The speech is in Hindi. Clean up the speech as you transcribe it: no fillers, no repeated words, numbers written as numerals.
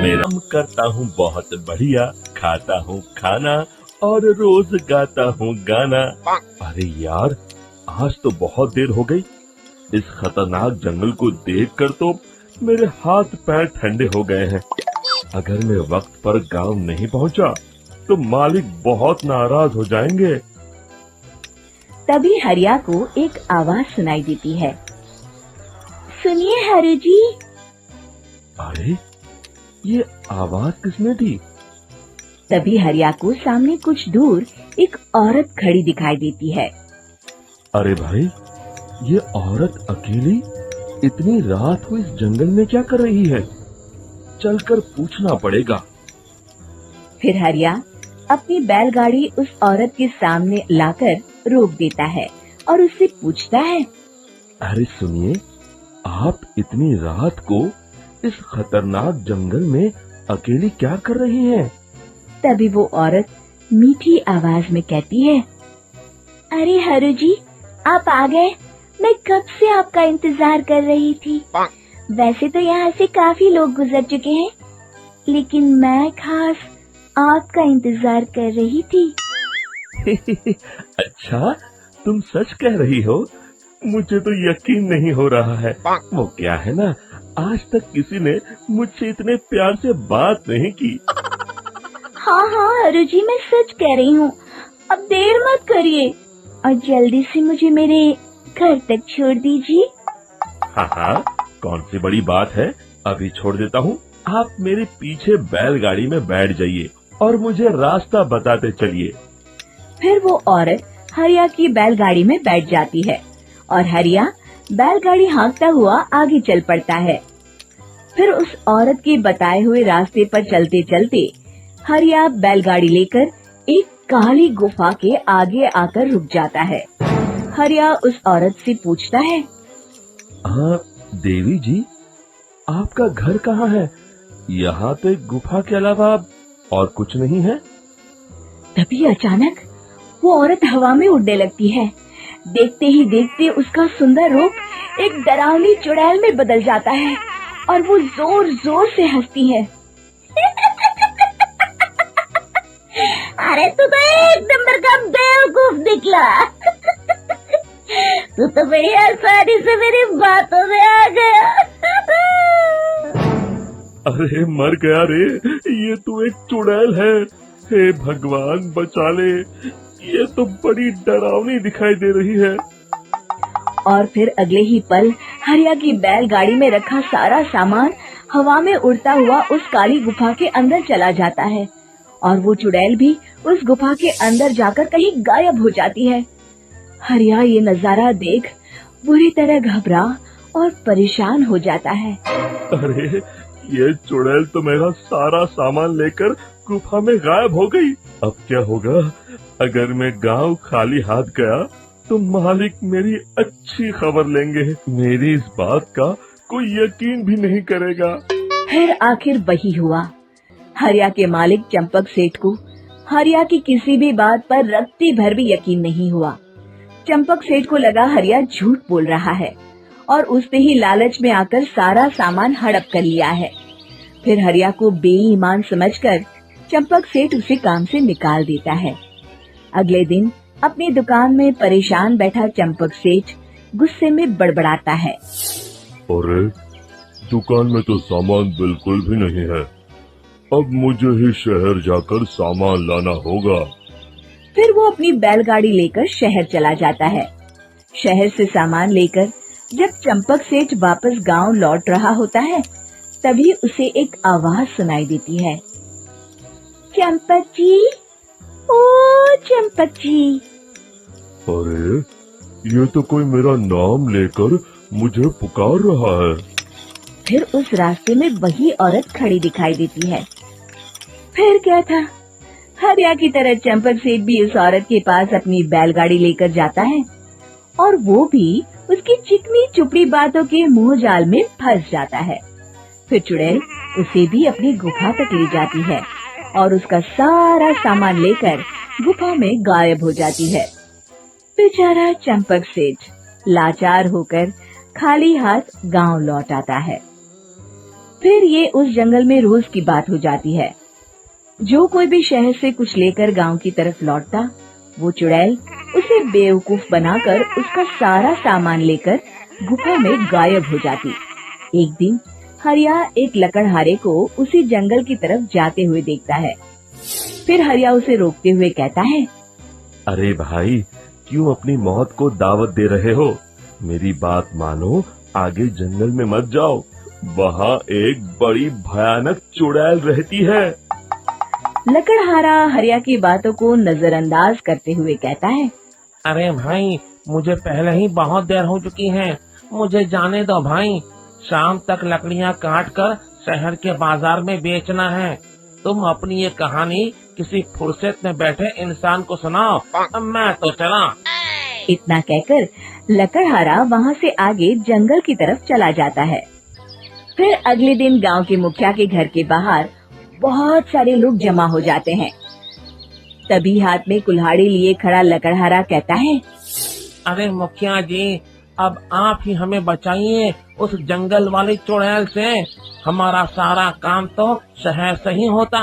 मेरा काम करता हूँ बहुत बढ़िया, खाता हूँ खाना और रोज गाता हूँ गाना। अरे यार, आज तो बहुत देर हो गई। इस खतरनाक जंगल को देखकर तो मेरे हाथ पैर ठंडे हो गए हैं। अगर मैं वक्त पर गांव नहीं पहुंचा तो मालिक बहुत नाराज हो जाएंगे। तभी हरिया को एक आवाज सुनाई देती है। सुनिए हरु जी। अरे, ये आवाज किसने दी? तभी हरिया को सामने कुछ दूर एक औरत खड़ी दिखाई देती है। अरे भाई, ये औरत अकेली इतनी रात को इस जंगल में क्या कर रही है? चलकर पूछना पड़ेगा। फिर हरिया अपनी बैलगाड़ी उस औरत के सामने लाकर रोक देता है और उससे पूछता है। अरे सुनिए, आप इतनी रात को इस खतरनाक जंगल में अकेली क्या कर रही हैं? तभी वो औरत मीठी आवाज में कहती है। अरे हरु जी, आप आ गए। मैं कब से आपका इंतजार कर रही थी। वैसे तो यहाँ से काफी लोग गुजर चुके हैं, लेकिन मैं खास आपका इंतजार कर रही थी। अच्छा, तुम सच कह रही हो? मुझे तो यकीन नहीं हो रहा है। वो क्या है ना, आज तक किसी ने मुझसे इतने प्यार से बात नहीं की। हाँ हाँ हरु जी, मैं सच कह रही हूँ। अब देर मत करिए और जल्दी से मुझे मेरे घर तक छोड़ दीजिए। हाँ हाँ, कौन सी बड़ी बात है, अभी छोड़ देता हूँ। आप मेरे पीछे बैलगाड़ी में बैठ जाइए और मुझे रास्ता बताते चलिए। फिर वो औरत हरिया की बैलगाड़ी में बैठ जाती है और हरिया बैलगाड़ी हाँकता हुआ आगे चल पड़ता है। फिर उस औरत के बताए हुए रास्ते पर चलते चलते हरिया बैलगाड़ी लेकर एक काली गुफा के आगे आकर रुक जाता है। हरिया उस औरत से पूछता है। हाँ देवी जी, आपका घर कहाँ है? यहाँ तो एक गुफा के अलावा और कुछ नहीं है। तभी अचानक वो औरत हवा में उड़ने लगती है। देखते ही देखते उसका सुंदर रूप एक डरावनी चुड़ैल में बदल जाता है और वो जोर जोर से हंसती है। अरे तू तो एक नंबर का बेवकूफ निकला। तू तो बड़ी आसानी से मेरी बातों में आ गया। अरे मर गया रे, ये तो एक चुड़ैल है। हे भगवान बचा ले, ये तो बड़ी डरावनी दिखाई दे रही है। और फिर अगले ही पल हरिया की बैलगाड़ी में रखा सारा सामान हवा में उड़ता हुआ उस काली गुफा के अंदर चला जाता है और वो चुड़ैल भी उस गुफा के अंदर जाकर कहीं गायब हो जाती है। हरिया ये नजारा देख बुरी तरह घबरा और परेशान हो जाता है। अरे, ये चुड़ैल तो मेरा सारा सामान लेकर गुफा में गायब हो गई। अब क्या होगा? अगर मैं गांव खाली हाथ गया तो मालिक मेरी अच्छी खबर लेंगे। मेरी इस बात का कोई यकीन भी नहीं करेगा। फिर आखिर वही हुआ। हरिया के मालिक चंपक सेठ को हरिया की किसी भी बात पर रत्ती भर भी यकीन नहीं हुआ। चंपक सेठ को लगा हरिया झूठ बोल रहा है और उसने ही लालच में आकर सारा सामान हड़प कर लिया है। फिर हरिया को बेईमान समझकर चंपक सेठ उसे काम से निकाल देता है। अगले दिन अपनी दुकान में परेशान बैठा चंपक सेठ गुस्से में बड़बड़ाता है। अरे, दुकान में तो सामान बिल्कुल भी नहीं है। अब मुझे ही शहर जाकर सामान लाना होगा। फिर वो अपनी बैलगाड़ी लेकर शहर चला जाता है। शहर से सामान लेकर जब चंपक सेठ वापस गांव लौट रहा होता है, तभी उसे एक आवाज सुनाई देती है। चंपक जी, ओ चंपक जी। अरे, ये तो कोई मेरा नाम लेकर मुझे पुकार रहा है। फिर उस रास्ते में वही औरत खड़ी दिखाई देती है। फिर क्या था, हरिया की तरह चंपक सेठ भी उस औरत के पास अपनी बैलगाड़ी लेकर जाता है और वो भी उसकी चिकनी चुपड़ी बातों के मुंह जाल में फंस जाता है। फिर चुड़ैल उसे भी अपनी गुफा तक ले जाती है और उसका सारा सामान लेकर गुफा में गायब हो जाती है। बेचारा चंपक सेठ लाचार होकर खाली हाथ गांव लौट आता है। फिर ये उस जंगल में रोज की बात हो जाती है। जो कोई भी शहर से कुछ लेकर गांव की तरफ लौटता, वो चुड़ैल उसे बेवकूफ बनाकर उसका सारा सामान लेकर गुफा में गायब हो जाती। एक दिन हरिया एक लकड़हारे को उसी जंगल की तरफ जाते हुए देखता है। फिर हरिया उसे रोकते हुए कहता है, अरे भाई, क्यों अपनी मौत को दावत दे रहे हो? मेरी बात मानो, आगे जंगल में मत जाओ, वहाँ एक बड़ी भयानक चुड़ैल रहती है। लकड़हारा हरिया की बातों को नजरअंदाज करते हुए कहता है, अरे भाई, मुझे पहले ही बहुत देर हो चुकी है, मुझे जाने दो भाई। शाम तक लकड़ियाँ काट कर शहर के बाजार में बेचना है। तुम अपनी ये कहानी किसी फुर्सत में बैठे इंसान को सुनाओ, मैं तो चला। इतना कहकर लकड़हारा वहाँ से आगे जंगल की तरफ चला जाता है। फिर अगले दिन गांव के मुखिया के घर के बाहर बहुत सारे लोग जमा हो जाते हैं। तभी हाथ में कुल्हाड़ी लिए खड़ा लकड़हारा कहता है, अरे मुखिया जी, अब आप ही हमें बचाइए उस जंगल वाली चुड़ैल से। हमारा सारा काम तो शहर से ही होता है।